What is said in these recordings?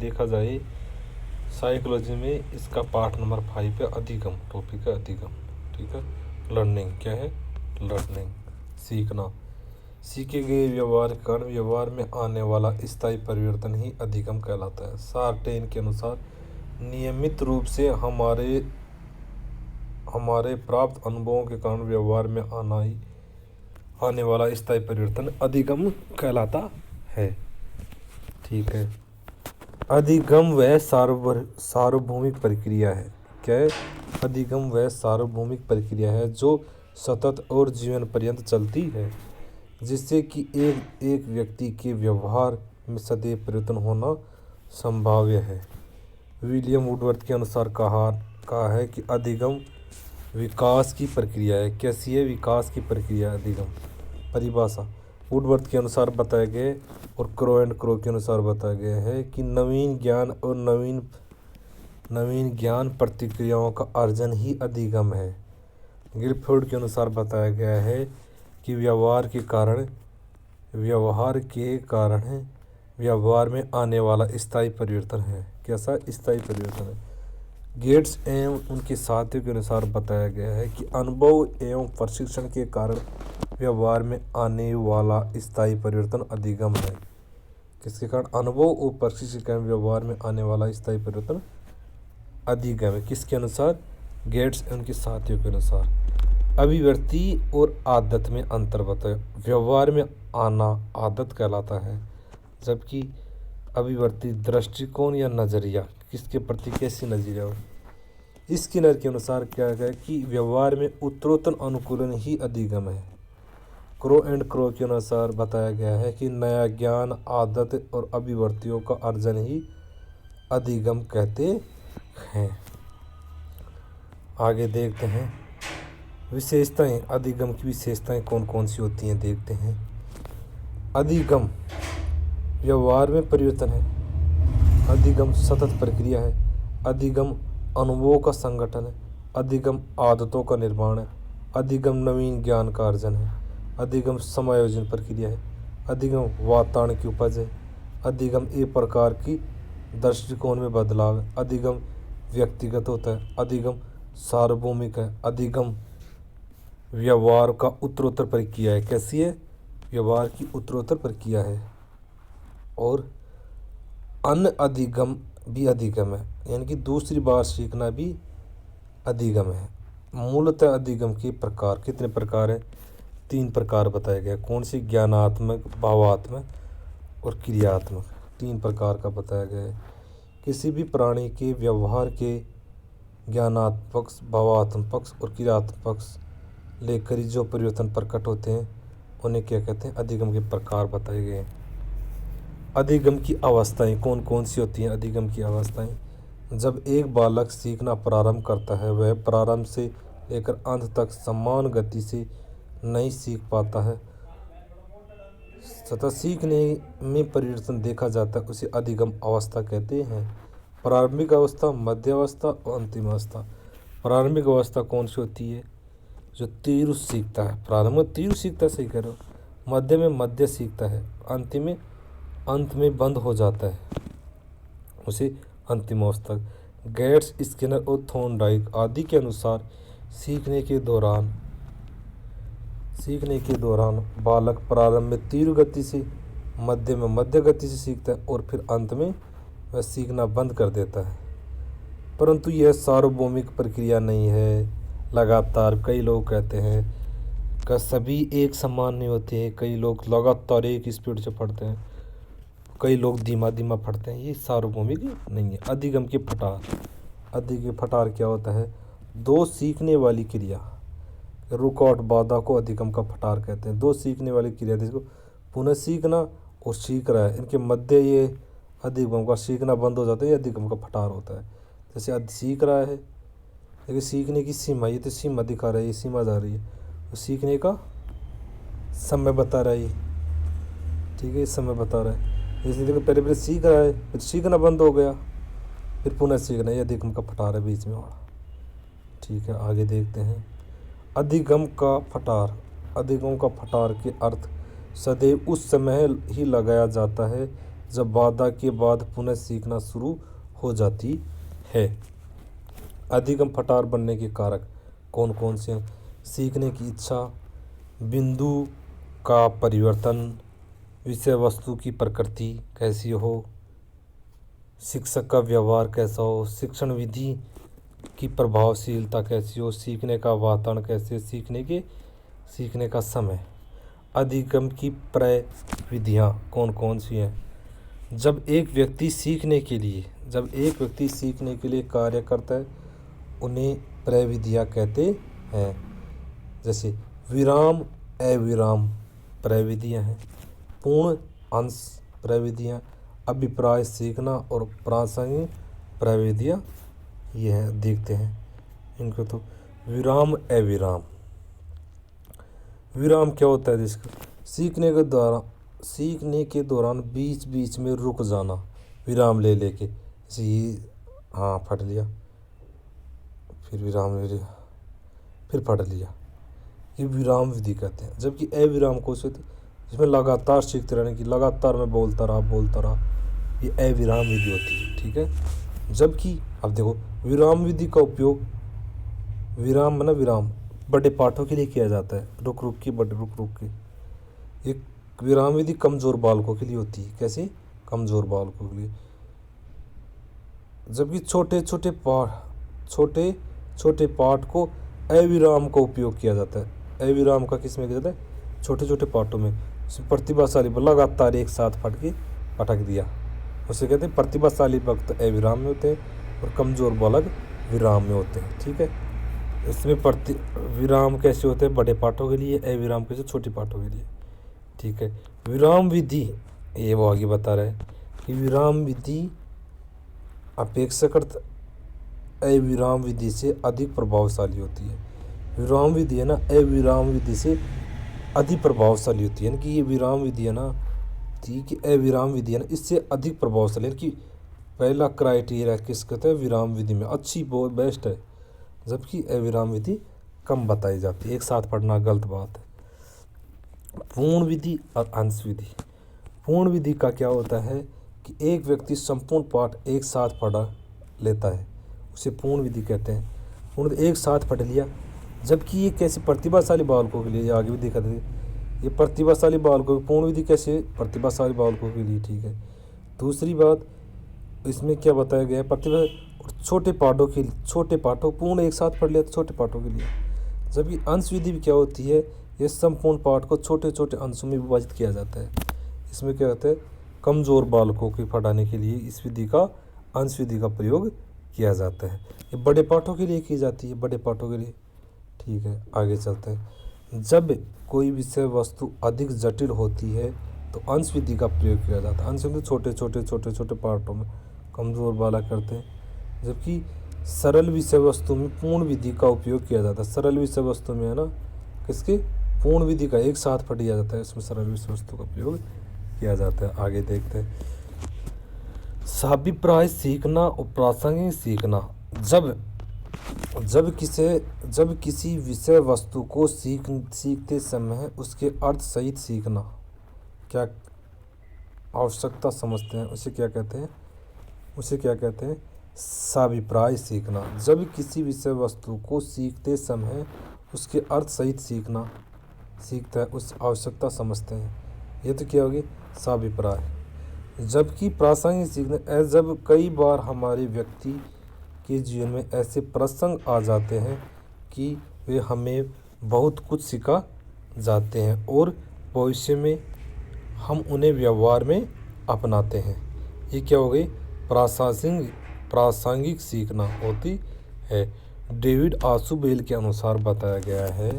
देखा जाए साइकोलॉजी में इसका पार्ट नंबर 5 है अधिगम, टॉपिक है अधिगम। ठीक है, लर्निंग क्या है? लर्निंग, सीखना। सीखे गए व्यवहार के कारण व्यवहार में आने वाला स्थायी परिवर्तन ही अधिगम कहलाता है। सार्टेन के अनुसार नियमित रूप से हमारे प्राप्त अनुभवों के कारण व्यवहार में आने वाला स्थायी परिवर्तन अधिगम कहलाता है। ठीक है, अधिगम वह सार्वभौमिक प्रक्रिया है। क्या है? अधिगम वह सार्वभौमिक प्रक्रिया है जो सतत और जीवन पर्यंत चलती है, जिससे कि एक व्यक्ति के व्यवहार में सदैव परिवर्तन होना संभाव्य है। विलियम वुडवर्थ के अनुसार कहा है कि अधिगम विकास की प्रक्रिया है। कैसी है? विकास की प्रक्रिया अधिगम। परिभाषा वुडवर्थ के अनुसार बताया गया और क्रो एंड क्रो के अनुसार बताया गया है कि नवीन ज्ञान और नवीन ज्ञान प्रतिक्रियाओं का अर्जन ही अधिगम है। गिलफोर्ड के अनुसार बताया गया है कि व्यवहार के कारण व्यवहार में आने वाला स्थायी परिवर्तन है। कैसा स्थायी परिवर्तन है? गेट्स एवं उनके साथियों के अनुसार बताया गया है कि अनुभव एवं प्रशिक्षण के कारण व्यवहार में आने वाला स्थायी परिवर्तन अधिगम है। किसके कारण? अनुभव और प्रशिक्षण के कारण व्यवहार में आने वाला स्थायी परिवर्तन अधिगम है। किसके अनुसार? गेट्स एवं उनके साथियों के अनुसार। अभिव्यक्ति और आदत में अंतर बताए। व्यवहार में आना आदत कहलाता है, जबकि अभिव्यक्ति दृष्टिकोण या नजरिया, किसके प्रति कैसी नजरिया हो। स्किनर के अनुसार क्या है कि व्यवहार में उत्तरोत्तर अनुकूलन ही अधिगम है। क्रो एंड क्रो के अनुसार बताया गया है कि नया ज्ञान, आदत और अभिव्यक्तियों का अर्जन ही अधिगम कहते हैं। आगे देखते हैं विशेषताएं। अधिगम की विशेषताएं कौन कौन सी होती हैं देखते हैं। अधिगम व्यवहार में परिवर्तन है। अधिगम सतत प्रक्रिया है। अधिगम अनुभवों का संगठन है। अधिगम आदतों का निर्माण है। अधिगम नवीन ज्ञान का अर्जन है। अधिगम समायोजन प्रक्रिया है। अधिगम वातावरण की उपज है। अधिगम एक प्रकार की दृष्टिकोण में बदलाव है। अधिगम व्यक्तिगत होता है। अधिगम सार्वभौमिक है। अधिगम व्यवहार का उत्तरोत्तर प्रक्रिया है। कैसी है? व्यवहार की उत्तरोत्तर प्रक्रिया है। और अन्य अधिगम भी अधिगम है, यानी कि दूसरी बार सीखना भी अधिगम है। मूलतः अधिगम के प्रकार कितने प्रकार हैं? 3 प्रकार बताए गए। कौन सी? ज्ञानात्मक, भावात्मक और क्रियात्मक। 3 प्रकार का बताया गया है। किसी भी प्राणी के व्यवहार के ज्ञानात्मक पक्ष, भावात्मक पक्ष और क्रियात्मक पक्ष लेकर ही जो परिवर्तन प्रकट होते हैं उन्हें क्या कहते हैं? अधिगम के प्रकार बताए गए हैं। अधिगम की अवस्थाएं कौन कौन सी होती हैं? अधिगम की अवस्थाएं। जब एक बालक सीखना प्रारंभ करता है, वह प्रारंभ से लेकर अंत तक समान गति से नहीं सीख पाता है, सतत सीखने में परिवर्तन देखा जाता है, उसे अधिगम अवस्था कहते हैं। प्रारंभिक अवस्था, मध्य अवस्था और अंतिम अवस्था। प्रारंभिक अवस्था कौन सी होती है? जो तीव्र सीखता है। प्रारंभ में तीव्र सीखता है, सही कह रहे हो। मध्य में मध्य सीखता है। अंत में बंद हो जाता है, उसे अंतिम अवस्था। गेट्स, स्किनर और थॉर्नडाइक आदि के अनुसार सीखने के दौरान बालक प्रारंभ में तीव्र गति से, मध्य में मध्य गति से सीखता है और फिर अंत में वह सीखना बंद कर देता है। परंतु यह सार्वभौमिक प्रक्रिया नहीं है। लगातार कई लोग कहते हैं कि सभी एक समान नहीं होते हैं। कई लोग लगातार एक स्पीड से पढ़ते हैं, कई लोग धीमा धीमा पढ़ते हैं। ये सार्वभौमिक नहीं है। अधिगम के फटार। अधिगम के फटार क्या होता है? 2 सीखने वाली क्रिया, रुकावट बाधा को अधिगम का फटार कहते हैं। 2 सीखने वाली क्रिया, जिसको पुनः सीखना और सीख रहा है, इनके मध्य ये अधिगम का सीखना बंद हो जाता है, ये अधिगम का फटार होता है। जैसे सीख रहा है, लेकिन सीखने की सीमा, ये तो सीमा दिखा रहा है, ये सीमा जा रही है, तो सीखने का समय बता रहा है ये। ठीक है, समय बता रहा है। जैसे देखो पहले सीख रहा है, फिर सीखना बंद हो गया, फिर पुनः सीखना, ये अधिगम का फटार है बीच में वाला। ठीक है, आगे देखते हैं। अधिगम का फटार। अधिगम का फटार के अर्थ सदैव उस समय ही लगाया जाता है जब बाधा के बाद पुनः सीखना शुरू हो जाती है। अधिगम फटार बनने के कारक कौन कौन से हैं? सीखने की इच्छा, बिंदु का परिवर्तन, विषय वस्तु की प्रकृति कैसी हो, शिक्षक का व्यवहार कैसा हो, शिक्षण विधि की प्रभावशीलता कैसी हो, सीखने का वातावरण कैसे, सीखने का समय। अधिगम की प्रविधियाँ कौन कौन सी हैं? जब एक व्यक्ति सीखने के लिए कार्य करता है उन्हें प्रविधियाँ कहते हैं। जैसे विराम अविराम प्रविधियाँ हैं, पूर्ण अंश प्रविधियाँ, अभिप्राय सीखना और प्रासंगिक प्रविधियाँ ये हैं। देखते हैं इनको। तो विराम अविराम, विराम क्या होता है? जिसका सीखने के दौरान बीच बीच में रुक जाना, विराम ले लेके, जैसे ये हाँ फट लिया, फिर विराम ले लिया, फिर फट लिया, ये विराम विधि कहते हैं। जबकि अविराम को जिसमें लगातार सीखते रहने की, लगातार मैं बोलता रहा, ये अविराम विधि होती है। ठीक है। जबकि अब देखो विराम विधि का उपयोग विराम बड़े पाठों के लिए किया जाता है, रुक रुक के। ये विराम विधि कमज़ोर बालकों के लिए होती है। कैसे? कमज़ोर बालकों के लिए। जबकि छोटे पाठ को अविराम का उपयोग किया जाता है। अविराम का किस में किया जाता है? छोटे छोटे पाठों में। प्रतिभाशाली लगातार एक साथ पटक दिया, उसे कहते हैं प्रतिभाशाली वक्त अविराम में होते हैं और कमज़ोर बालक विराम में होते हैं। ठीक है। इसमें विराम कैसे होते हैं? बड़े पाठों के लिए, अविराम कैसे? छोटे पाठों के लिए। ठीक है। विराम विधि ये वो आगे बता रहे हैं कि विराम विधि अपेक्षाकृत अविराम विधि से अधिक प्रभावशाली होती है। विराम विधि है ना, अविराम विधि से अधिक प्रभावशाली होती है। यानी कि ये विराम विधि है ना, कि अविराम विधि है ना, इससे अधिक प्रभावशाली है। कि पहला क्राइटेरिया किस कहते हैं? विराम विधि में अच्छी बहुत बेस्ट है, जबकि अविराम विधि कम बताई जाती है। एक साथ पढ़ना गलत बात है। पूर्ण विधि और अंश विधि। पूर्ण विधि का क्या होता है कि एक व्यक्ति संपूर्ण पाठ एक साथ पढ़ा लेता है, उसे पूर्ण विधि कहते हैं। पूर्ण एक साथ पढ़ लिया। जबकि ये कैसे? प्रतिभाशाली बालकों के लिए, आगे भी देखा था ये प्रतिभाशाली बालकों की पूर्ण विधि कैसे? प्रतिभाशाली बालकों के लिए। ठीक है। दूसरी बात इसमें क्या बताया गया है? प्रतिभा छोटे पाठों पूर्ण एक साथ पढ़ लिया तो छोटे पाठों के लिए। जबकि अंश विधि भी क्या होती है? ये संपूर्ण पाठ को छोटे छोटे अंशों में विभाजित किया जाता है। इसमें क्या होता है? कमज़ोर बालकों के पढ़ाने के लिए इस विधि का, अंश विधि का प्रयोग किया जाता है। ये बड़े पाठों के लिए की जाती है, बड़े पाठों के लिए। ठीक है। आगे चलते हैं। जब कोई विषय वस्तु अधिक जटिल होती है तो अंश विधि का प्रयोग किया जाता है। अंश विधि छोटे पाठों में कमज़ोर बालक करते हैं। जबकि सरल विषय वस्तु में पूर्ण विधि का उपयोग किया जाता है। सरल विषय वस्तु में है ना, किसके? पूर्ण विधि का एक साथ पढ़ दिया जाता है, इसमें सरल विषय वस्तु का उपयोग किया जाता है। आगे देखते हैं। साभिप्राय सीखना और प्रासंगिक सीखना। जब किसी विषय वस्तु को सीखते समय उसके अर्थ सहित सीखना, क्या आवश्यकता समझते हैं, उसे क्या कहते हैं? साभिप्राय सीखना। जब किसी विषय वस्तु को सीखते समय उसके अर्थ सहित सीखता है, उस आवश्यकता समझते हैं। ये तो क्या होगी? साभिप्राय। जबकि प्रासंगिक सीखना, जब कई बार हमारे व्यक्ति के जीवन में ऐसे प्रसंग आ जाते हैं कि वे हमें बहुत कुछ सिखा जाते हैं और भविष्य में हम उन्हें व्यवहार में अपनाते हैं। ये क्या हो गई? प्रासंगिक सीखना होती है। डेविड आशुबेल के अनुसार बताया गया है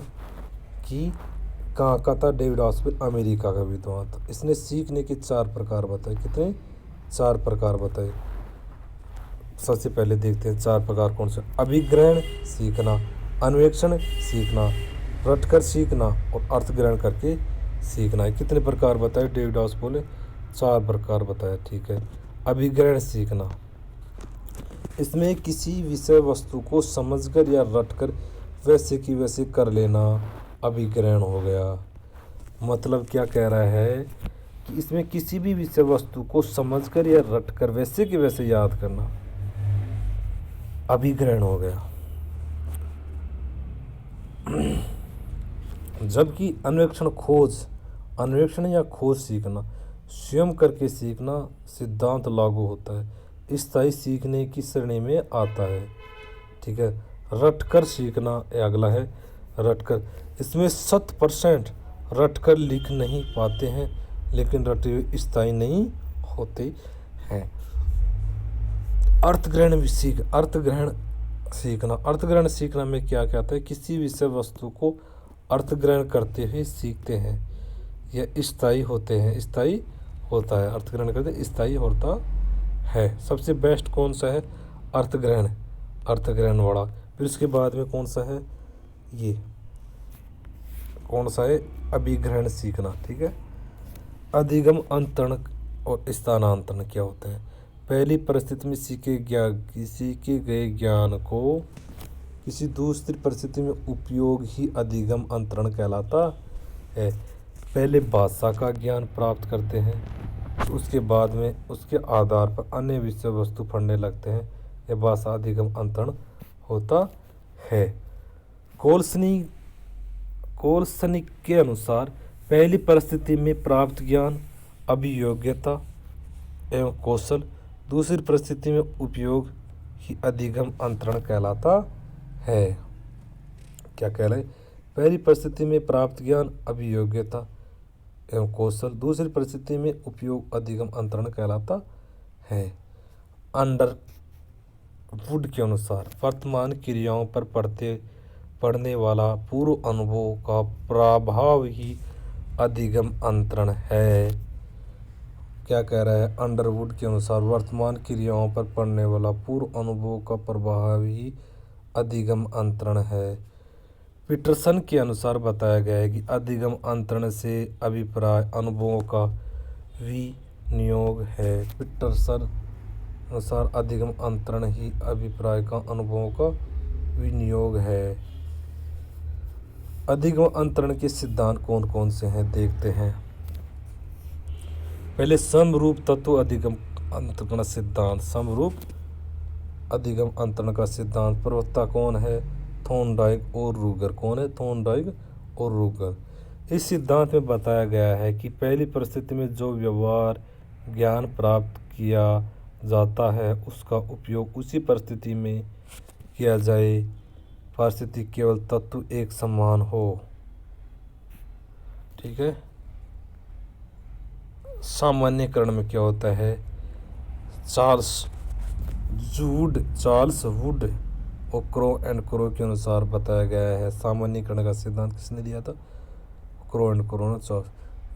कि कहाँ का था डेविड आशुबेल? अमेरिका का विद्वान था। इसने सीखने के 4 प्रकार बताए। कितने? 4 प्रकार बताए। सबसे पहले देखते हैं 4 प्रकार कौन से? अभिग्रहण सीखना, अन्वेषण सीखना, रटकर सीखना और अर्थ ग्रहण करके सीखना। कितने प्रकार बताए डेविड आशुबेल ने? 4 प्रकार बताया। ठीक है। अभिग्रहण सीखना, इसमें किसी विषय वस्तु को समझकर या रटकर वैसे की वैसे कर लेना अभिग्रहण हो गया। मतलब क्या कह रहा है कि इसमें किसी भी विषय वस्तु को समझकर या रटकर वैसे के वैसे याद करना अभिग्रहण हो गया। जबकि अन्वेक्षण या खोज सीखना, स्वयं करके सीखना सिद्धांत लागू होता है, स्थायी सीखने की श्रेणी में आता है। ठीक है, रटकर सीखना ये अगला है। रटकर, इसमें 100% रटकर लिख नहीं पाते हैं, लेकिन रटे हुए स्थायी नहीं होते हैं। अर्थग्रहण सीखना, अर्थग्रहण सीखना में क्या क्या आता है, किसी विषय वस्तु को अर्थग्रहण करते हुए सीखते हैं, यह स्थायी होते हैं, स्थायी होता है, अर्थग्रहण करते स्थायी होता है। सबसे बेस्ट कौन सा है, अर्थग्रहण वाला। फिर उसके बाद में कौन सा है, ये कौन सा है, अभिग्रहण सीखना। ठीक है, अधिगम, अंतरण और स्थानांतरण क्या होते हैं, पहली परिस्थिति में सीखे गए ज्ञान को किसी दूसरी परिस्थिति में उपयोग ही अधिगम अंतरण कहलाता है। पहले भाषा का ज्ञान प्राप्त करते हैं, उसके बाद में उसके आधार पर अन्य विषय वस्तु पढ़ने लगते हैं, यह भाषा अधिगम अंतरण होता है। कोल्सनिक के अनुसार पहली परिस्थिति में प्राप्त ज्ञान, अभियोग्यता एवं कौशल, दूसरी परिस्थिति में उपयोग ही अधिगम अंतरण कहलाता है। क्या कहलाए, पहली परिस्थिति में प्राप्त ज्ञान, अभियोग्यता एवं कौशल, दूसरी परिस्थिति में उपयोग अधिगम अंतरण कहलाता है। अंडरवुड के अनुसार वर्तमान क्रियाओं पर पढ़ने वाला पूर्व अनुभव का प्रभाव ही अधिगम अंतरण है। क्या कह रहा है, अंडरवुड के अनुसार वर्तमान क्रियाओं पर पढ़ने वाला पूर्व अनुभव का प्रभाव ही अधिगम अंतरण है। पीटरसन के अनुसार बताया गया है कि अधिगम अंतरण से अभिप्राय अनुभवों का विनियोग है। पीटरसन अनुसार अधिगम अंतरण ही अभिप्राय का अनुभवों का विनियोग है। अधिगम अंतरण के सिद्धांत कौन कौन से हैं देखते हैं। पहले समरूप तत्व अधिगम अंतरण सिद्धांत, समरूप अधिगम अंतरण का सिद्धांत प्रवक्ता कौन है, थॉर्नडाइक और रूगर। कौन है, थॉर्नडाइक और रूगर। इस सिद्धांत में बताया गया है कि पहली परिस्थिति में जो व्यवहार ज्ञान प्राप्त किया जाता है उसका उपयोग उसी परिस्थिति में किया जाए, परिस्थिति केवल तत्व एक समान हो। ठीक है, सामान्यकरण में क्या होता है, चार्ल्स वुड और क्रो के अनुसार बताया गया है। सामान्यकरण का सिद्धांत किसने दिया था, क्रो एंड क्रो ने।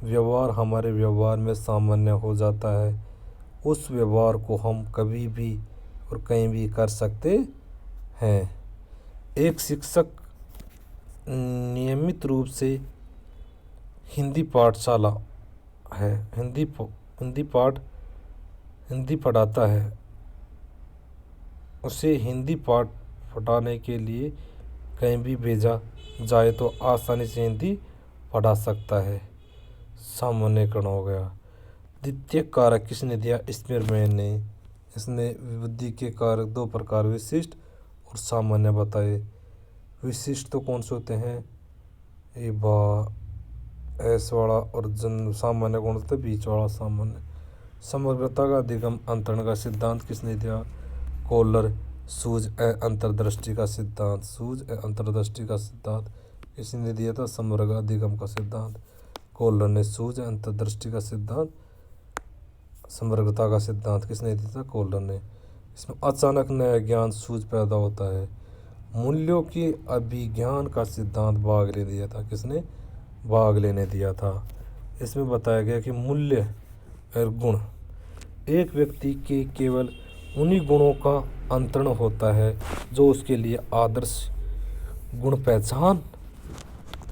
व्यवहार हमारे व्यवहार में सामान्य हो जाता है, उस व्यवहार को हम कभी भी और कहीं भी कर सकते हैं। एक शिक्षक नियमित रूप से हिंदी पाठशाला है, हिंदी पढ़ाता है, उसे हिंदी पाठ पढ़ाने के लिए कहीं भी भेजा जाए तो आसानी से हिंदी पढ़ा सकता है। सामान्यकरण हो गया। द्वितीय कारक किसने दिया, स्पीयरमैन ने। इसने बुद्धि के कारक दो प्रकार विशिष्ट और सामान्य बताए। विशिष्ट तो कौन से होते हैं, ए बा एस वाला, और सामान्य कौन होता है, बीच वाला सामान्य। समग्रता का अधिगम अंतरण का सिद्धांत किसने दिया, कोलर। सूझ अंतर्दृष्टि का सिद्धांत, किसने दिया था, समग्र अधिगम का सिद्धांत कोलर ने। सूझ अंतर्दृष्टि का सिद्धांत, समग्रता का सिद्धांत किसने दिया था, कोलर ने। इसमें अचानक नया ज्ञान सूझ पैदा होता है। मूल्यों के अभिज्ञान का सिद्धांत भाग ले दिया था, किसने, भाग लेने दिया था। इसमें बताया गया कि मूल्य और गुण, एक व्यक्ति के केवल उन्हीं गुणों का अंतरण होता है जो उसके लिए आदर्श गुण पहचान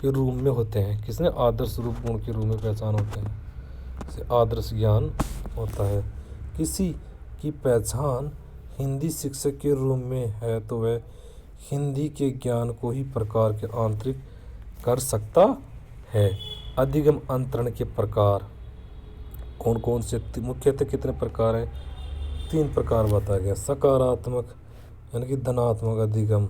के रूप में होते हैं। किसने, आदर्श रूप गुण के रूप में पहचान होते हैं, इसे आदर्श ज्ञान होता है। किसी की पहचान हिंदी शिक्षक के रूप में है तो वह हिंदी के ज्ञान को ही प्रकार के आंतरिक कर सकता है। अधिगम अंतरण के प्रकार, कौन कौन से मुख्यतः कितने प्रकार हैं? 3 प्रकार बताया गया। सकारात्मक यानी कि धनात्मक अधिगम,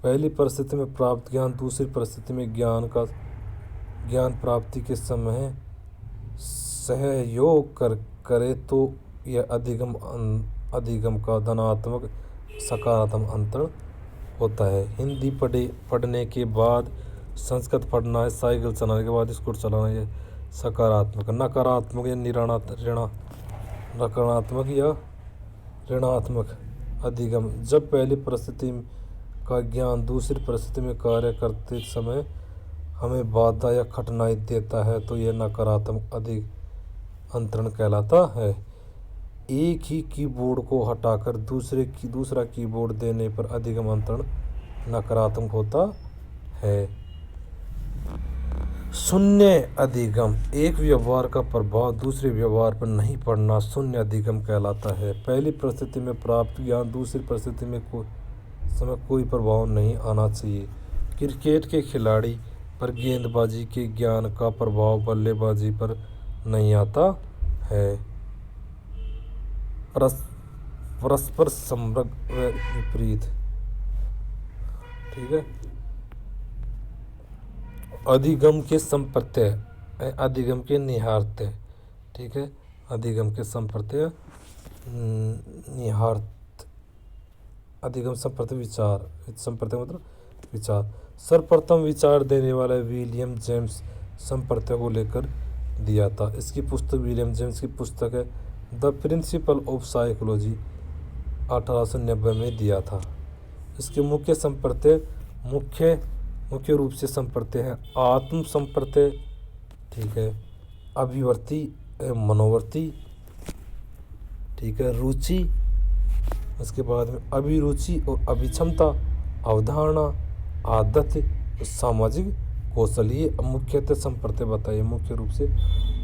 पहली परिस्थिति में प्राप्त ज्ञान, दूसरी परिस्थिति में ज्ञान प्राप्ति के समय सहयोग करे तो यह अधिगम का धनात्मक सकारात्मक अंतर होता है। हिंदी पढ़ने के बाद संस्कृत पढ़ना है, साइकिल चलाने के बाद स्कूटर चलाना, है सकारात्मक। नकारात्मक या नकारात्मक या ऋणात्मक अधिगम, जब पहली परिस्थिति का ज्ञान दूसरी परिस्थिति में कार्य करते समय हमें बाधा या कठिनाई देता है तो यह नकारात्मक अंतरण कहलाता है। एक ही कीबोर्ड को हटाकर दूसरा कीबोर्ड देने पर अधिगम अंतरण नकारात्मक होता है। शून्य अधिगम, एक व्यवहार का प्रभाव दूसरे व्यवहार पर नहीं पड़ना शून्य अधिगम कहलाता है। पहली परिस्थिति में प्राप्त ज्ञान दूसरी परिस्थिति में कोई प्रभाव नहीं आना चाहिए। क्रिकेट के खिलाड़ी पर गेंदबाजी के ज्ञान का प्रभाव बल्लेबाजी पर नहीं आता है। परस्पर संबंध व विपरीत, ठीक है। अधिगम के संप्रत्यय, अधिगम के निहारते, ठीक है। अधिगम के संप्रत्यय निहारत, अधिगम संप्रत्यय विचार, संप्रत्यय मतलब विचार। सर्वप्रथम विचार देने वाला विलियम जेम्स संप्रत्यय को लेकर दिया था। इसकी पुस्तक विलियम जेम्स की पुस्तक है द प्रिंसिपल ऑफ साइकोलॉजी 1890 में दिया था। इसके मुख्य संप्रत्यय मुख्य रूप से संप्रत्यय हैं आत्म संप्रत्यय, ठीक है, अभिवर्ती मनोवर्ती, ठीक है, रुचि, उसके बाद में अभिरुचि और अभिक्षमता, अवधारणा, आदत, सामाजिक कौशल। ये मुख्यतः संप्रत्यय बताइए। मुख्य रूप से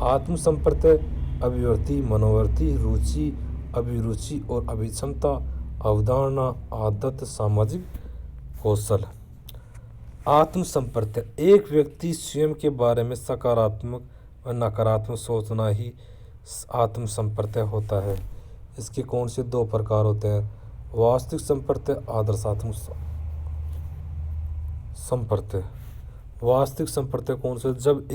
आत्म संप्रत्यय, अभिवर्ती, मनोवर्ती, रुचि, अभिरुचि और अभिक्षमता, अवधारणा, आदत, सामाजिक कौशल। आत्म संप्रत्यय, एक व्यक्ति स्वयं के बारे में सकारात्मक और नकारात्मक सोचना ही आत्म संप्रत्यय होता है। इसके कौन से 2 प्रकार होते हैं? वास्तविक संप्रत्यय, आदर्शात्मक संप्रत्यय। वास्तविक संप्रत्यय कौन से? जब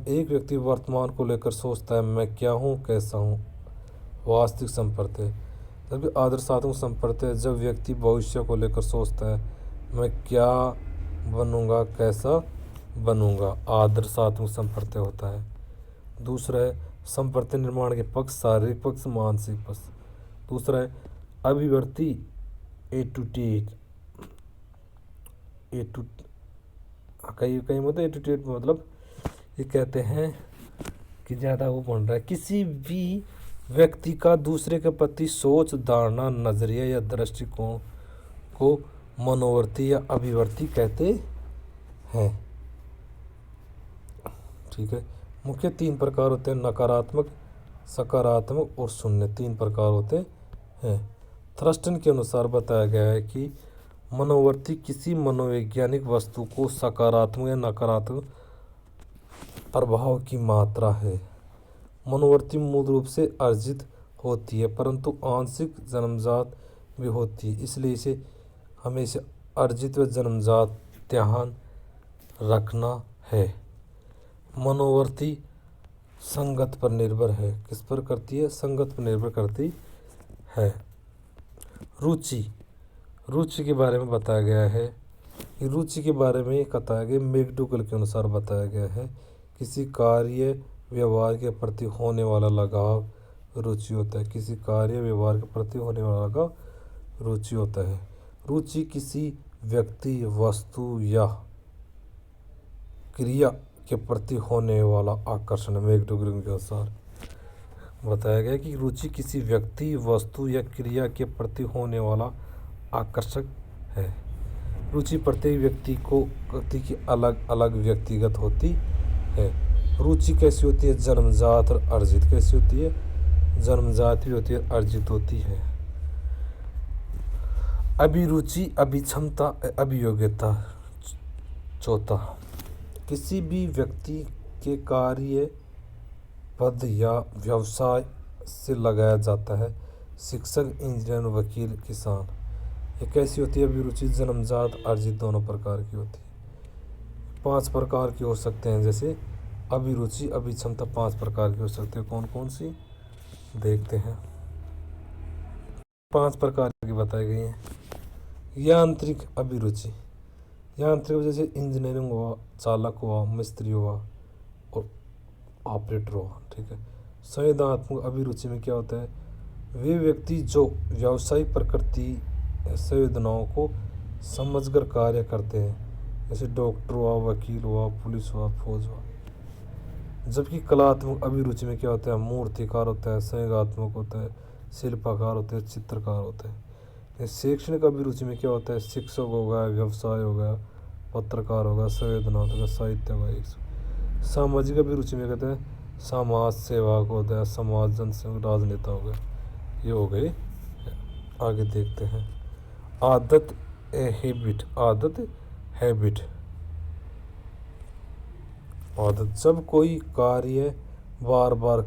एक व्यक्ति वर्तमान को लेकर सोचता है मैं क्या हूँ, कैसा हूँ, वास्तविक संप्रत्यय। जबकि आदर्शात्मक संप्रत्यय, जब व्यक्ति भविष्य को लेकर सोचता है मैं क्या बनूंगा, कैसा बनूंगा, आदर्शात्मक संप्रत्यय होता है। दूसरा है संप्रत्यय निर्माण के पक्ष, शारीरिक पक्ष, मानसिक पक्ष। दूसरा है अभिवर्ती एटीट्यूड, कई मतलब एटीट्यूड मतलब ये कहते हैं कि ज़्यादा वो बन रहा है। किसी भी व्यक्ति का दूसरे के प्रति सोच, धारणा, नजरिया या दृष्टिकोण को मनोवर्ती या अभिवर्ती कहते हैं, ठीक है। मुख्य 3 प्रकार होते हैं, नकारात्मक, सकारात्मक और शून्य, 3 प्रकार होते हैं। थ्रस्टन के अनुसार बताया गया है कि मनोवर्ती किसी मनोवैज्ञानिक वस्तु को सकारात्मक या नकारात्मक प्रभाव की मात्रा है। मनोवर्ती मूल रूप से अर्जित होती है परंतु आंशिक जन्मजात भी होती है, इसलिए इसे हमेशा अर्जित व जन्मजात ध्यान रखना है। मनोवर्ती संगत पर निर्भर है, किस पर करती है? संगत पर निर्भर करती है। रुचि के बारे में बताया गया है। रुचि के बारे में बताया गया मैकडूगल के अनुसार बताया गया है किसी कार्य व्यवहार के प्रति होने वाला लगाव रुचि होता है। किसी कार्य व्यवहार के प्रति होने वाला लगाव रुचि होता है। रुचि किसी व्यक्ति, वस्तु या क्रिया के प्रति होने वाला आकर्षण। मैकडूगल के अनुसार बताया गया कि रुचि किसी व्यक्ति, वस्तु या क्रिया के प्रति होने वाला आकर्षक है। रुचि प्रत्येक व्यक्ति की अलग अलग व्यक्तिगत होती है। रुचि कैसी होती है? जन्मजात और अर्जित। कैसी होती है? जन्मजात भी होती है, अर्जित होती है। अभिरुचि, अभिक्षमता, अभियोग्यता। चौथा, किसी भी व्यक्ति के कार्य पद या व्यवसाय से लगाया जाता है। शिक्षक, इंजीनियर, वकील, किसान। ये कैसी होती है अभिरुचि? जन्मजात, अर्जित, दोनों प्रकार की होती है। 5 प्रकार की हो सकते हैं, जैसे अभिरुचि, अभिक्षमता 5 प्रकार की हो सकती है। कौन कौन सी देखते हैं। 5 प्रकार की बताई गई हैं। यांत्रिक अभिरुचि, यांत्रिक जैसे इंजीनियरिंग हुआ, चालक हुआ, मिस्त्री हुआ और ऑपरेटर हुआ। ठीक है। संवेदनात्मक अभिरुचि में क्या होता है? वे व्यक्ति जो व्यावसायिक प्रकृति संवेदनाओं को समझकर कार्य करते हैं, जैसे डॉक्टर हुआ, वकील हुआ, पुलिस हुआ, फौज हुआ। जबकि कलात्मक अभिरुचि में क्या होता है? मूर्तिकार होता है, संयोगात्मक होता है, शिल्पकार होते हैं, चित्रकार होते हैं। शैक्षणिक अभिरुचि में क्या होता है? शिक्षक हो गया, व्यवसाय हो गया, पत्रकार होगा, संवेदना होगा, साहित्य होगा। सामाजिक अभिरुचि में कहते हैं समाज सेवा को होता है, समाज जन राजनेता हो गया। ये हो गए। आगे देखते हैं आदत ए हैबिट। आदत हैबिट, आदत जब कोई कार्य बार बार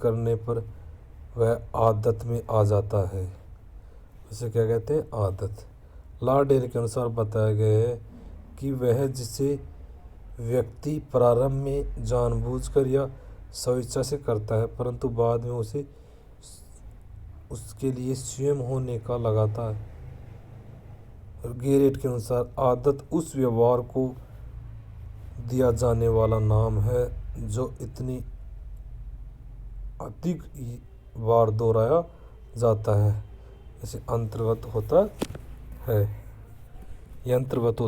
करने पर वह आदत में आ जाता है, उसे क्या कहते हैं? आदत। लाडेल के अनुसार बताया गया है कि वह जिसे व्यक्ति प्रारंभ में जानबूझकर या स्वेच्छा से करता है, परंतु बाद में उसे उसके लिए स्वयं होने का लगाता है। गेरेट के अनुसार आदत उस व्यवहार को दिया जाने वाला नाम है जो इतनी अधिक बार दोहराया जाता है, जैसे अंतर्गत होता है, यंत्रगत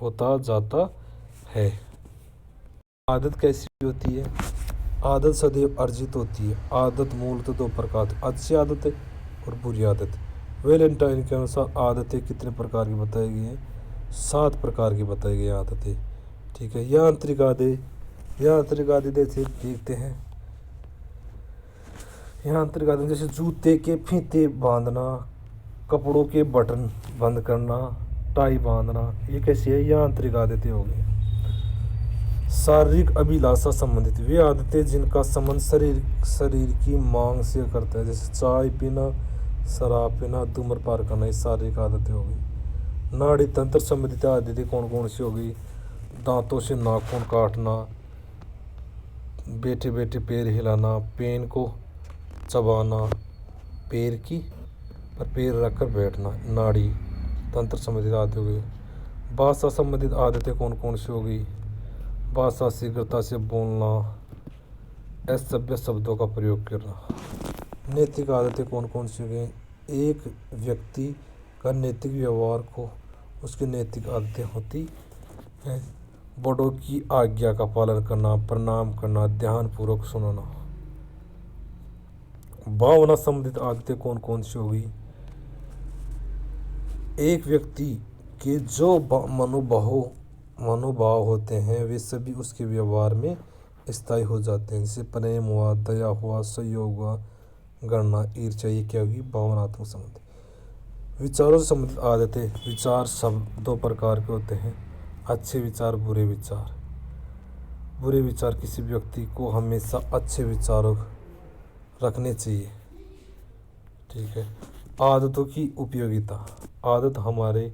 होता जाता है। आदत कैसी होती है? आदत सदैव अर्जित होती है। आदत मूलतः 2 प्रकार, अच्छी आदत और बुरी आदत। वैलेंटाइन के अनुसार आदतें कितने प्रकार की बताई गई हैं? 7 प्रकार की बताई गई आदतें। ठीक है। यांत्रिक आदत जैसे देखते हैं। यांत्रिक आदत जैसे जूते के फीते बांधना, कपड़ों के बटन बंद करना, टाई बांधना, ये कैसी है? यांत्रिक आदतें हो गई। शारीरिक अभिलाषा संबंधित, वे आदतें जिनका संबंध शरीर की मांग से करता है, जैसे चाय पीना, शराब पीना, धूम्रपान करना, ये शारीरिक आदतें हो गई। नाड़ी तंत्र संबंधित आदतें कौन कौन सी हो गई? दांतों से नाखून काटना, बैठे बैठे पैर हिलाना, पेन को चबाना, पैर की पर पैर रखकर बैठना, नाड़ी तंत्र संबंधित आदतें हो गई। भाषा संबंधित आदतें कौन कौन सी हो गई? भाषा शीघ्रता से बोलना, असभ्य शब्दों का प्रयोग करना। नैतिक आदतें कौन कौन सी हो गई? एक व्यक्ति का नैतिक व्यवहार को उसकी नैतिक आदतें होती हैं। बड़ों की आज्ञा का पालन करना, प्रणाम करना, ध्यानपूर्वक सुनना। भावना संबंधित आदतें कौन कौन सी हो गई? एक व्यक्ति के जो मनोभाव होते हैं वे सभी उसके व्यवहार में स्थायी हो जाते हैं, जैसे प्रेम हुआ, दया हुआ, सहयोग हुआ, गणना, ईर्ष्या, ये क्या हुई? भावनात्मक संबंध। विचारों से संबंधित आदतें, विचार सब 2 प्रकार के होते हैं, अच्छे विचार, बुरे विचार। बुरे विचार किसी व्यक्ति को हमेशा अच्छे विचारों रखने चाहिए। ठीक है। आदतों की उपयोगिता, आदत हमारे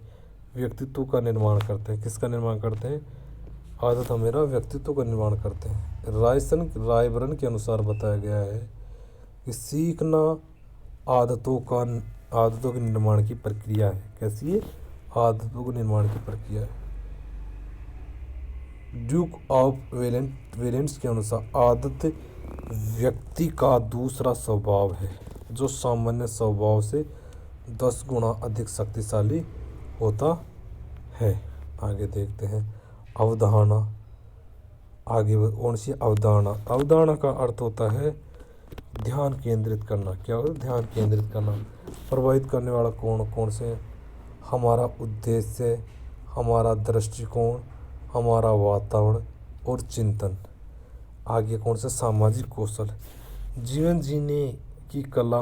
व्यक्तित्व का निर्माण करते हैं। किसका निर्माण करते हैं? आदत हमारा व्यक्तित्व का निर्माण करते हैं। रायबरन के अनुसार बताया गया है कि सीखना आदतों के निर्माण की प्रक्रिया है। कैसी है? आदतों के निर्माण की प्रक्रिया है। ड्यूक ऑफ वेलेंस के अनुसार आदत व्यक्ति का दूसरा स्वभाव है जो सामान्य स्वभाव से 10 गुना अधिक शक्तिशाली होता है। आगे देखते हैं अवधारणा। आगे कौन सी? अवधारणा। अवधारणा का अर्थ होता है ध्यान केंद्रित करना। क्या होता है? ध्यान केंद्रित करना। प्रभावित करने वाला कौन से? हमारा उद्देश्य, हमारा दृष्टिकोण, हमारा वातावरण और चिंतन। आगे कौन सा? सामाजिक कौशल। जीवन जीने की कला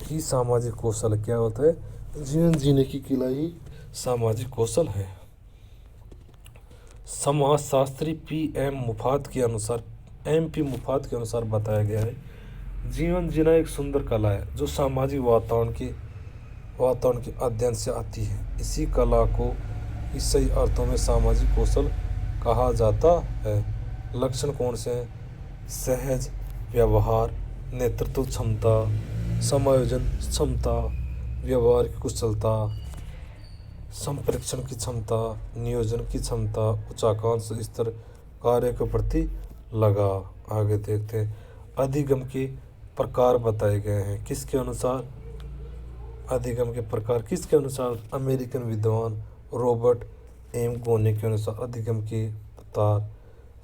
ही सामाजिक कौशल। क्या होता है? जीवन जीने की कला ही सामाजिक कौशल है। समाजशास्त्री MP मुफात के अनुसार बताया गया है, जीवन जीना एक सुंदर कला है जो सामाजिक वातावरण के अध्ययन से आती है। इसी कला को इस सही अर्थों में सामाजिक कौशल कहा जाता है। लक्षण कौन से हैं? सहज व्यवहार, नेतृत्व क्षमता, समायोजन क्षमता, व्यवहार की कुशलता, संप्रेषण की क्षमता, नियोजन की क्षमता, उच्चाकांक्ष स्तर, कार्य के प्रति लगा। आगे देखते हैं। अधिगम के प्रकार बताए गए हैं। किसके अनुसार? अधिगम के प्रकार किसके अनुसार? अमेरिकन विद्वान रॉबर्ट एम गोने के अनुसार अधिगम के प्रकार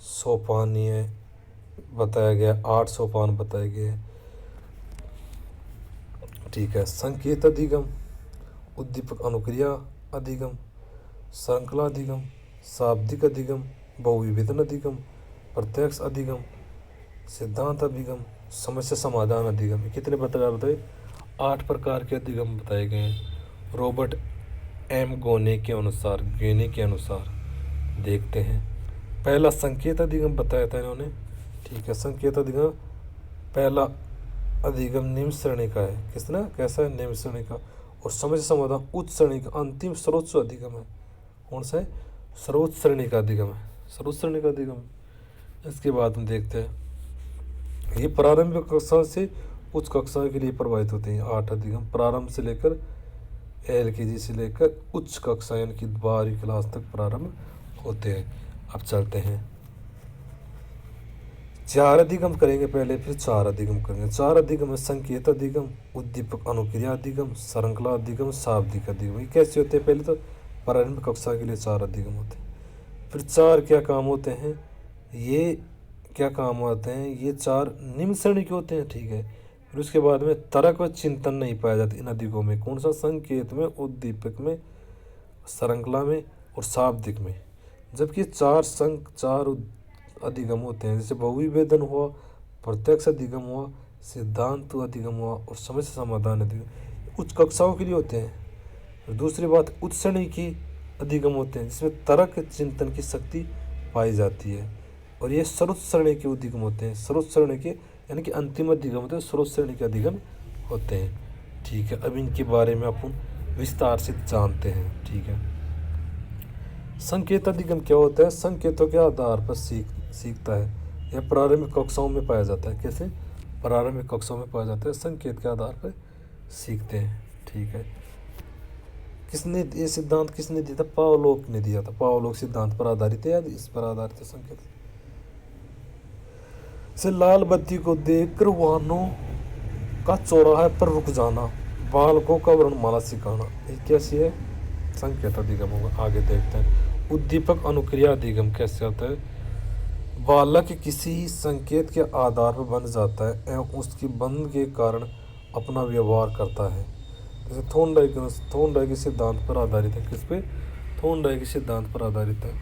सोपानीय बताया गया, 8 सोपान बताए गए। ठीक है। संकेत अधिगम, उद्दीपक अनुक्रिया अधिगम, श्रृंखला अधिगम, शाब्दिक अधिगम, बहुविवेचन अधिगम, प्रत्यक्ष अधिगम, सिद्धांत अधिगम, समस्या समाधान अधिगम। कितने बताए? 8 प्रकार के अधिगम बताए गए हैं रॉबर्ट एम गोने के अनुसार। देखते हैं। पहला संकेत अधिगम बताया था इन्होंने। ठीक है। संकेत अधिगम पहला अधिगम निम्न श्रेणी का है। किसना कैसा है? निम्न श्रेणी का। और समस्या समाधान उच्च श्रेणी का, अंतिम सर्वोच्च अधिगम है। कौन सा है? सर्वोच्च श्रेणी का अधिगम है। सर्वोच्च श्रेणी का अधिगम। इसके बाद हम देखते हैं। ये प्रारंभिक कक्षा से उच्च कक्षा के लिए प्रभावित होते हैं। 8 अधिगम प्रारंभ से लेकर LKG से लेकर उच्च कक्षा यानी कि 12वीं क्लास तक प्रारंभ होते हैं। अब चलते हैं। 4 अधिगम करेंगे पहले, फिर 4 अधिगम करेंगे। 4 अधिगम है संकेत अधिगम, उद्दीपक अनुक्रिया अधिगम, श्रृंखला अधिगम, शाब्दिक अधिगम। ये कैसे होते हैं? पहले तो प्रारंभिक कक्षा के लिए 4 अधिगम होते हैं। फिर 4 क्या काम होते हैं? ये 4 निम्न श्रेणी के होते हैं। ठीक है। फिर उसके बाद में तर्क व चिंतन नहीं पाया जाता इन अधिगमों में। कौन सा? संकेत में, उद्दीपक में, श्रृंखला में और शाब्दिक में। जबकि 4 अधिगम होते हैं, जैसे बहुविवेचन हुआ, प्रत्यक्ष अधिगम हुआ, सिद्धांत अधिगम हुआ और समस्या समाधान अधिगम, उच्च कक्षाओं के लिए होते हैं। दूसरी बात, उच्च श्रेणी के अधिगम होते हैं जिसमें तर्क चिंतन की शक्ति पाई जाती है। और ये सर्वोच्च श्रेणी के अधिगम होते हैं। सर्वोच्च श्रेणी के यानी कि अंतिम अधिगम होते हैं, सर्वोच्च श्रेणी के अधिगम होते हैं। ठीक है। अब इनके बारे में अपन विस्तार से जानते हैं। ठीक है। संकेत अधिगम क्या होता है? संकेतों के आधार पर सीखता है। यह प्रारंभिक कक्षाओं में पाया जाता है। कैसे? प्रारंभिक कक्षाओं में पाया जाता है। संकेत के आधार पर सीखते हैं। ठीक है। ये सिद्धांत किसने दिया था? पावलोव ने दिया था। पावलोव सिद्धांत पर आधारित है, इस पर आधारित है संकेत। से लाल बत्ती को देखकर वाहनों का चौराहे पर रुक जाना, बालकों का वर्णमाला सिखाना। ये कैसी है? संकेत अधिगम होगा। आगे देखते हैं। उद्दीपक अनुक्रिया अधिगम कैसे होता है? बालक किसी संकेत के आधार पर बन जाता है एवं उसकी बंध के कारण अपना व्यवहार करता है। जैसे थोर्नडाइक के सिद्धांत पर आधारित है। किस पे? थोर्नडाइक के सिद्धांत पर आधारित है।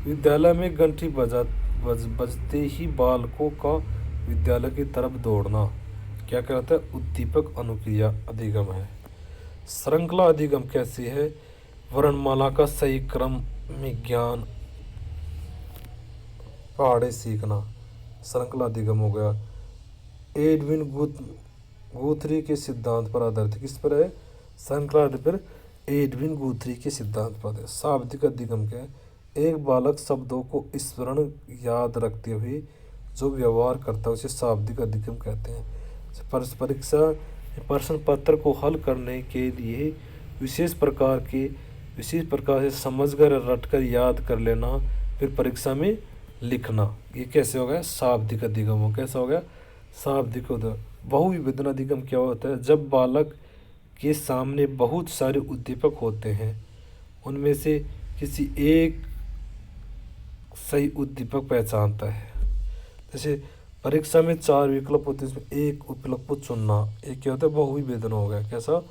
विद्यालय में घंटी बजते ही बालकों का विद्यालय की तरफ दौड़ना क्या कहता है? उद्दीपक अनुक्रिया अधिगम है। श्रृंखला अधिगम कैसी है? वर्णमाला का सही क्रम में ज्ञान पढ़े सीखना, श्रृंखला अधिगम हो गया। एडविन गुथरी के सिद्धांत पर आधारित। किस पर है? श्रृंखला पर एडविन गुथरी के सिद्धांत पर। शाब्दिक अधिगम क्या है? एक बालक शब्दों को स्मरण याद रखते हुए जो व्यवहार करता है उसे शाब्दिक अधिगम कहते हैं। परीक्षा प्रश्न पत्र को हल करने के लिए विशेष प्रकार से समझकर रटकर याद कर लेना, फिर परीक्षा में लिखना, ये कैसे हो गया? शाब्दिक अधिगम हो। कैसा हो गया? शाब्दिक अधिगम। बहुविवेचन अधिगम क्या होता है? जब बालक के सामने बहुत सारे उद्दीपक होते हैं, उनमें से किसी एक सही उद्दीपक पहचानता है। जैसे परीक्षा में 4 विकल्प होते हैं, इसमें एक विकल्प को चुनना, एक क्या होता है? बहुविवेचन हो गया। कैसा?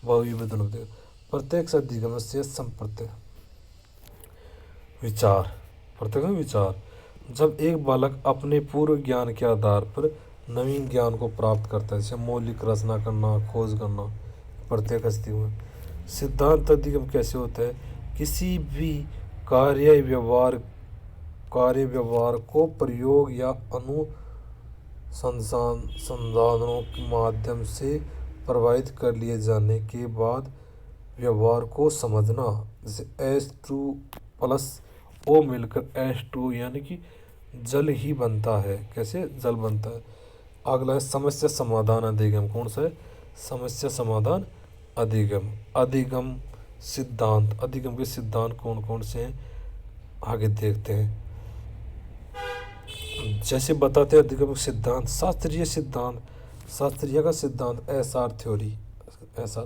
बहुविवेचन होता है। प्रत्यक्ष अधिगम से संप्रत्यय विचार, प्रत्यक्ष विचार। जब एक बालक अपने पूर्व ज्ञान के आधार पर नवीन ज्ञान को प्राप्त करता है, जैसे मौलिक रचना करना, खोज करना, प्रत्यक्ष अधिगम। सिद्धांत अधिगम कैसे होता है? किसी भी कार्य व्यवहार कार्य व्यवहार को प्रयोग या संसाधनों के माध्यम से प्रभावित कर लिए जाने के बाद व्यवहार को समझना। जैसे H2+ O मिलकर H2 यानी कि जल ही बनता है। कैसे जल बनता है। अगला है समस्या समाधान अधिगम। कौन सा है। समस्या समाधान अधिगम। अधिगम सिद्धांत। अधिगम के सिद्धांत कौन कौन से हैं आगे देखते हैं। जैसे बताते हैं अधिगम सिद्धांत। शास्त्रीय सिद्धांत। शास्त्रीय का सिद्धांत एसआर थ्योरी। ऐसा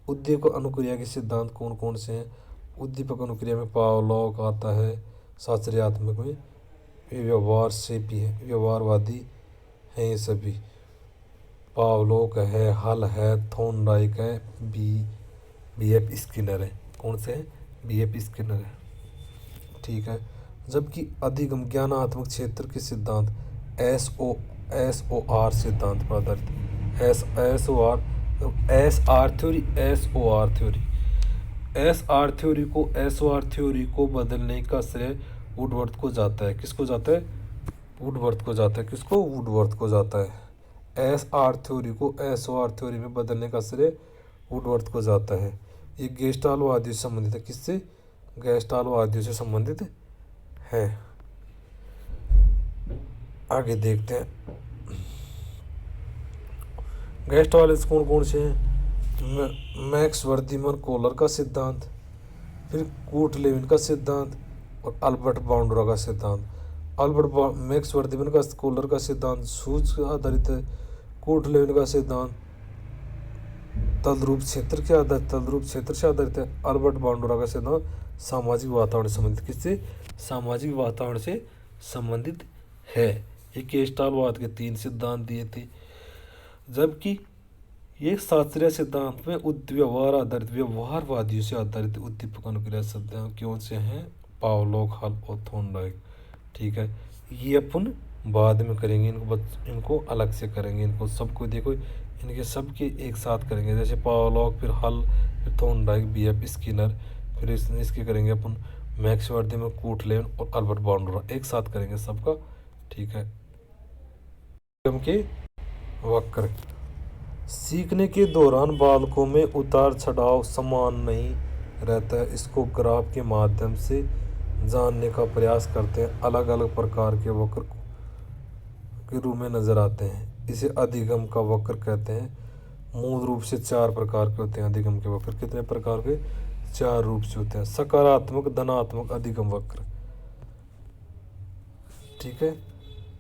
उद्दीपक अनुक्रिया के सिद्धांत कौन कौन से हैं। उद्दीपक अनुक्रिया में पावलोव आता है। शास्त्रीयात्मक में ये व्यवहार से भी है, व्यवहारवादी हैं ये सभी। पावलोव का है, हल है, थॉर्नडाइक है, बीएफ स्किनर है। कौन से है। बीएफ स्किनर है। ठीक है। जबकि अधिगम ज्ञानात्मक क्षेत्र के सिद्धांत एसओआर सिद्धांत पर आधारित। SR theory. एसआर थ्योरी को बदलने का श्रेय वुडवर्थ को जाता है। किसको जाता है। वुडवर्थ को जाता है। किसको। वुडवर्थ को जाता है। एसआर थ्योरी को एसओआर थ्योरी में बदलने का श्रेय वुडवर्थ को जाता है। ये गेस्टाल्टवादियों से संबंधित है। किससे। गेस्टाल्टवादियों से संबंधित है। आगे देखते हैं गेस्टाल्ट कौन कौन से हैं। मैक्स वर्दीमन कोलर का सिद्धांत, फिर कूट लेविन का सिद्धांत और अल्बर्ट बाउंड्रा का सिद्धांत। मैक्स वर्दीमन का कोलर का सिद्धांत सूझ पर आधारित है। कूट लेविन का सिद्धांत तद्रूप क्षेत्र से आधारित है। अल्बर्ट बाउंड्रा का सिद्धांत सामाजिक वातावरण से संबंधित। किससे। सामाजिक वातावरण से संबंधित है। ये गेस्टाल्टवाद के 3 सिद्धांत दिए थे। जबकि ये शास्त्रीय सिद्धांत में व्यवहार आधारित, व्यवहारवादियों से आधारित उद्दीपक अनुक्रिया सिद्धांत कौन से हैं। पावलोव, हल और थॉर्नडाइक। ठीक है। ये अपन बाद में करेंगे। इनको अलग से करेंगे। इनको सबको देखो, इनके सबके एक साथ करेंगे। जैसे पावलोव, फिर हल, फिर थॉर्नडाइक, बीएफ स्किनर, फिर इसके करेंगे अपन मैक्स वर्दीमन, कूट लेविन और अल्बर्ट बाउंड्रा। एक साथ करेंगे सबका। ठीक है। के वक्र। सीखने के दौरान बालकों में उतार चढ़ाव समान नहीं रहता है। इसको ग्राफ के माध्यम से जानने का प्रयास करते हैं। अलग अलग प्रकार के वक्र के रूप में नजर आते हैं। इसे अधिगम का वक्र कहते हैं। मूल रूप से 4 प्रकार के होते हैं अधिगम के वक्र। कितने प्रकार के। 4 रूप से होते हैं। सकारात्मक, धनात्मक अधिगम वक्र। ठीक है।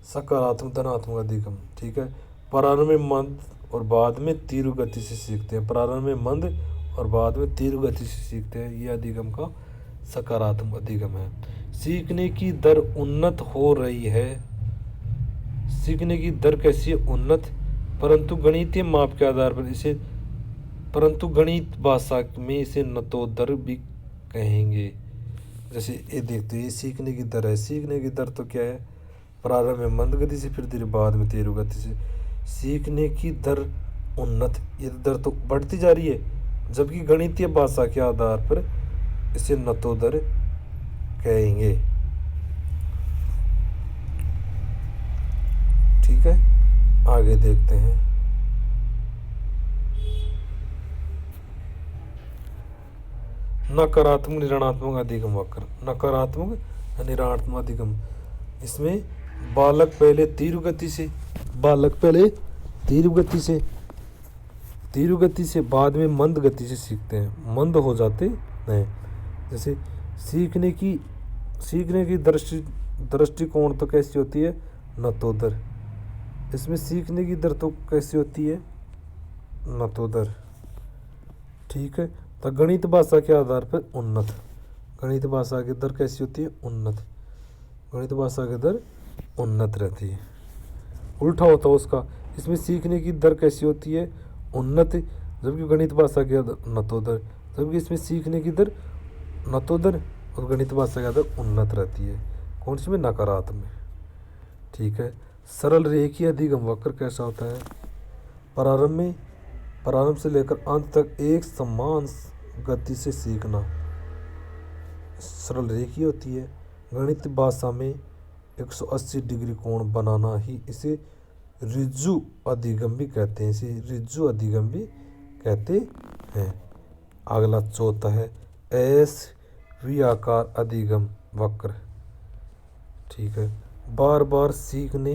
सकारात्मक, धनात्मक अधिगम। ठीक है। प्रारंभ में मंद और बाद में तीव्र गति से सीखते हैं। प्रारंभ में मंद और बाद में तीव्र गति से सीखते हैं। ये अधिगम का सकारात्मक अधिगम है। सीखने की दर उन्नत हो रही है। सीखने की दर कैसी है। उन्नत। परंतु गणितीय माप के आधार पर इसे, परंतु गणित भाषा में इसे नतोदर भी कहेंगे। जैसे ये देखते हैं, ये सीखने की दर है। सीखने की दर तो क्या है। प्रारंभ में मंद गति से, फिर धीरे बाद में तीव्र गति से। सीखने की दर उन्नत, ये दर तो बढ़ती जा रही है। जबकि गणितीय भाषा के आधार पर इसे नतोदर कहेंगे। ठीक है। आगे देखते हैं। नकारात्मक, ऋणात्मक अधिगम वक्र। नकारात्मक, ऋणात्मक अधिगम। इसमें बालक पहले तीव्र गति से बाद में मंद गति से सीखते हैं। मंद हो जाते हैं। जैसे सीखने की दृष्टिकोण तो कैसी होती है। नतोदर। इसमें सीखने की दर तो कैसी होती है। नतोदर। ठीक है। तो गणित भाषा के आधार पर उन्नत। गणित भाषा की दर कैसी होती है। उन्नत। गणित भाषा की दर उन्नत रहती है। उल्टा होता है उसका। इसमें सीखने की दर कैसी होती है। उन्नत। जबकि गणित भाषा की दर नतोदर। जबकि इसमें सीखने की दर नतोदर और गणित भाषा की दर उन्नत रहती है। कौन सी में। नकारात्मक। ठीक है। सरल रेखीय अधिगम वक्र कैसा होता है। प्रारंभ से लेकर अंत तक एक समान गति से सीखना। सरल रेखीय होती है। गणित भाषा में 180 डिग्री कोण बनाना ही इसे ऋजु अधिगम भी कहते हैं। इसे ऋजु अधिगम भी कहते हैं। अगला चौथा है एस वी आकार अधिगम वक्र। ठीक है, बार बार सीखने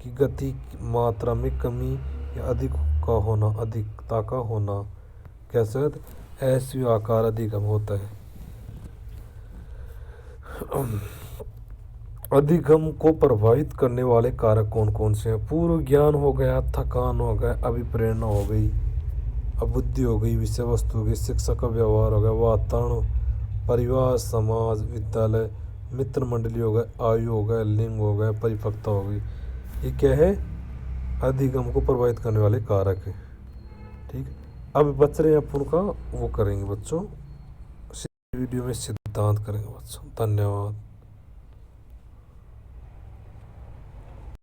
की गति की मात्रा में कमी या अधिकता का होना कैसे एस वी आकार अधिगम होता है। अधिगम को प्रभावित करने वाले कारक कौन कौन से हैं? पूर्व ज्ञान हो गया, थकान हो गया, अभिप्रेरणा हो गई, अबुद्धि हो गई, विषय वस्तु हो गई, शिक्षा का व्यवहार हो गया, वातावरण, परिवार, समाज, विद्यालय, मित्र मंडली हो गए, आयु हो गया, लिंग हो गया, परिपक्वता हो गई। ये क्या है? अधिगम को प्रभावित करने वाले कारक है। ठीक, अब बच रहे अपन का वो करेंगे बच्चों, वीडियो में सिद्धांत करेंगे बच्चों। धन्यवाद।